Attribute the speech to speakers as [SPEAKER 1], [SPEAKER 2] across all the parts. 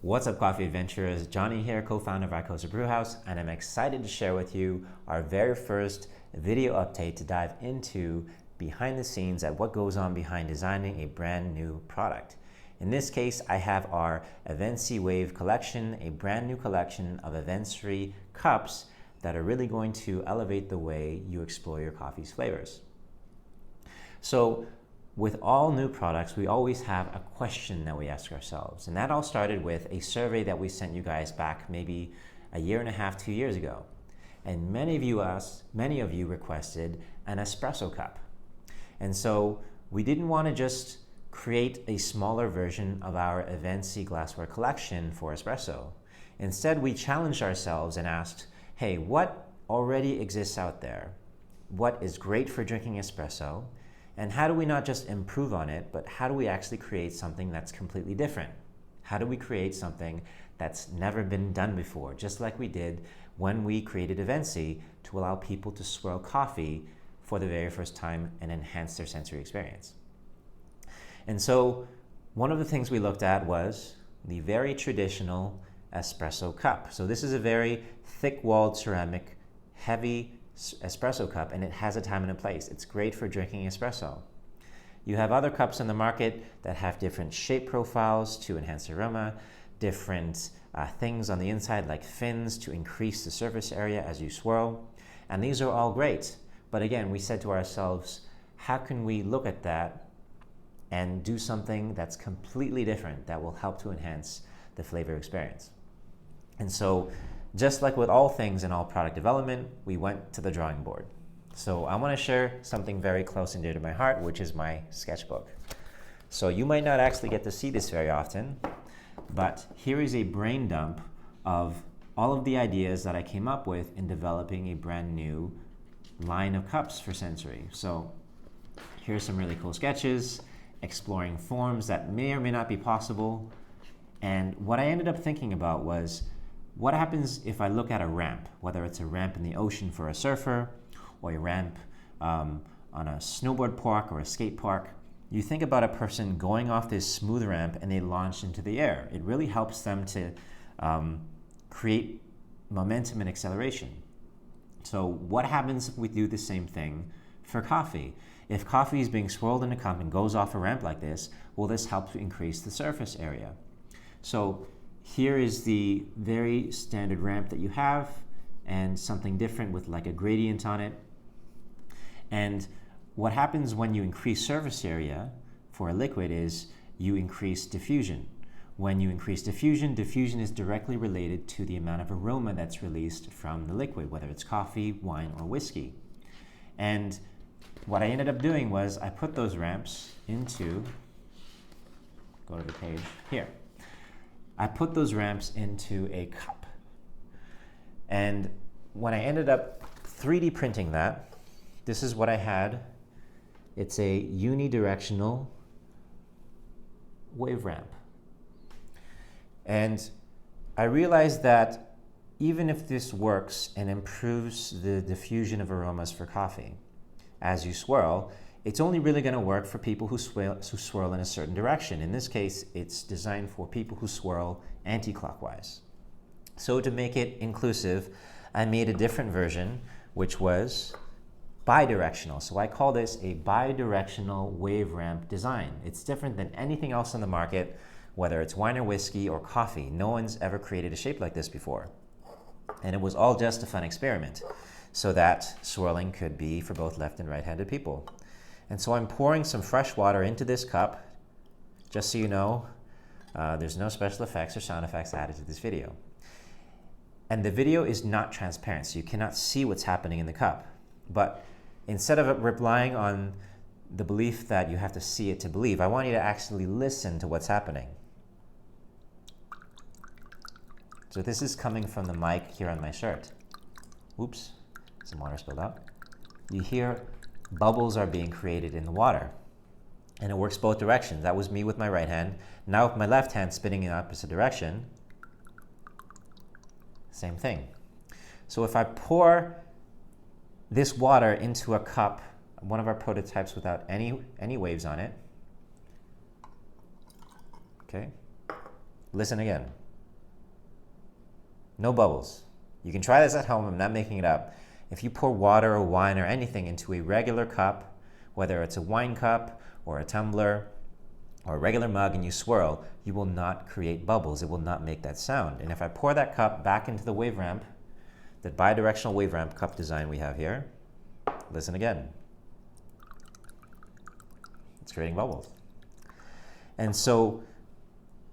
[SPEAKER 1] What's up, coffee adventurers? Johnny here, co-founder of Icosa Brewhouse, and I'm excited to share with you our very first video update to dive into behind the scenes at what goes on behind designing a brand new product. In this case, I have our Avensi Wave collection, a brand new collection of Avensi cups that are really going to elevate the way you explore your coffee's flavors. So, with all new products, we always have a question that we ask ourselves. And that all started with a survey that we sent you guys back maybe a year and a half, 2 years ago. And many of you requested an espresso cup. And so we didn't want to just create a smaller version of our Avensi glassware collection for espresso. Instead, we challenged ourselves and asked, hey, what already exists out there? What is great for drinking espresso? And how do we not just improve on it, but how do we actually create something that's completely different? How do we create something that's never been done before, just like we did when we created Avensi to allow people to swirl coffee for the very first time and enhance their sensory experience? And so one of the things we looked at was the very traditional espresso cup. So this is a very thick-walled ceramic, heavy espresso cup, and it has a time and a place. It's great for drinking espresso. You have other cups in the market that have different shape profiles to enhance aroma, different things on the inside like fins to increase the surface area as you swirl, and these are all great. But again, we said to ourselves, how can we look at that and do something that's completely different that will help to enhance the flavor experience? And so just like with all things in all product development, we went to the drawing board. So I want to share something very close and dear to my heart, which is my sketchbook. So you might not actually get to see this very often, but here is a brain dump of all of the ideas that I came up with in developing a brand new line of cups for sensory. So here's some really cool sketches, exploring forms that may or may not be possible. And what I ended up thinking about was, what happens if I look at a ramp, whether it's a ramp in the ocean for a surfer or a ramp on a snowboard park or a skate park? You think about a person going off this smooth ramp and they launch into the air. It really helps them to create momentum and acceleration. So what happens if we do the same thing for coffee? If coffee is being swirled in a cup and goes off a ramp like this, will this help to increase the surface area? So here is the very standard ramp that you have, and something different with like a gradient on it. And what happens when you increase surface area for a liquid is you increase diffusion. When you increase diffusion, diffusion is directly related to the amount of aroma that's released from the liquid, whether it's coffee, wine, or whiskey. And what I ended up doing was I put those ramps into, go to the page here. I put those ramps into a cup. And when I ended up 3D printing that, this is what I had. It's a unidirectional wave ramp. And I realized that even if this works and improves the diffusion of aromas for coffee as you swirl, it's only really going to work for people who swirl in a certain direction. In this case, it's designed for people who swirl anti-clockwise. So to make it inclusive, I made a different version, which was bidirectional. So I call this a bidirectional wave ramp design. It's different than anything else on the market, whether it's wine or whiskey or coffee. No one's ever created a shape like this before. And it was all just a fun experiment, so that swirling could be for both left and right-handed people. And so I'm pouring some fresh water into this cup. Just so you know, there's no special effects or sound effects added to this video. And the video is not transparent, so you cannot see what's happening in the cup. But instead of relying on the belief that you have to see it to believe, I want you to actually listen to what's happening. So this is coming from the mic here on my shirt. Oops, some water spilled out. You hear bubbles are being created in the water, and it works both directions. That was me with my right hand. Now with my left hand spinning in the opposite direction, same thing. So if I pour this water into a cup, one of our prototypes without any waves on it, okay, listen again. No bubbles. You can try this at home, I'm not making it up. If you pour water or wine or anything into a regular cup, whether it's a wine cup or a tumbler or a regular mug, and you swirl, you will not create bubbles. It will not make that sound. And if I pour that cup back into the wave ramp, the bidirectional wave ramp cup design we have here, listen again. It's creating bubbles. And so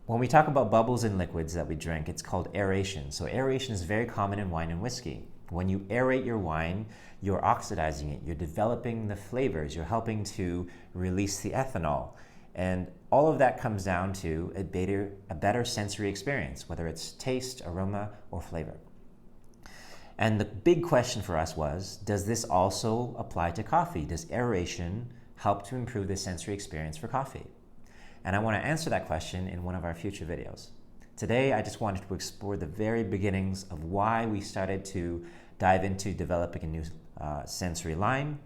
[SPEAKER 1] when we talk about bubbles in liquids that we drink, it's called aeration. So aeration is very common in wine and whiskey. When you aerate your wine, you're oxidizing it, you're developing the flavors, you're helping to release the ethanol. And all of that comes down to a better sensory experience, whether it's taste, aroma, or flavor. And the big question for us was, does this also apply to coffee? Does aeration help to improve the sensory experience for coffee? And I want to answer that question in one of our future videos. Today, I just wanted to explore the very beginnings of why we started to dive into developing a new sensory line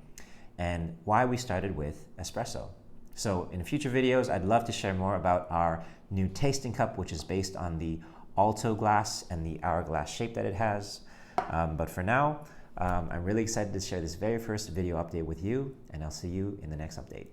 [SPEAKER 1] and why we started with espresso. So in future videos, I'd love to share more about our new tasting cup, which is based on the Alto glass and the hourglass shape that it has. But for now, I'm really excited to share this very first video update with you, and I'll see you in the next update.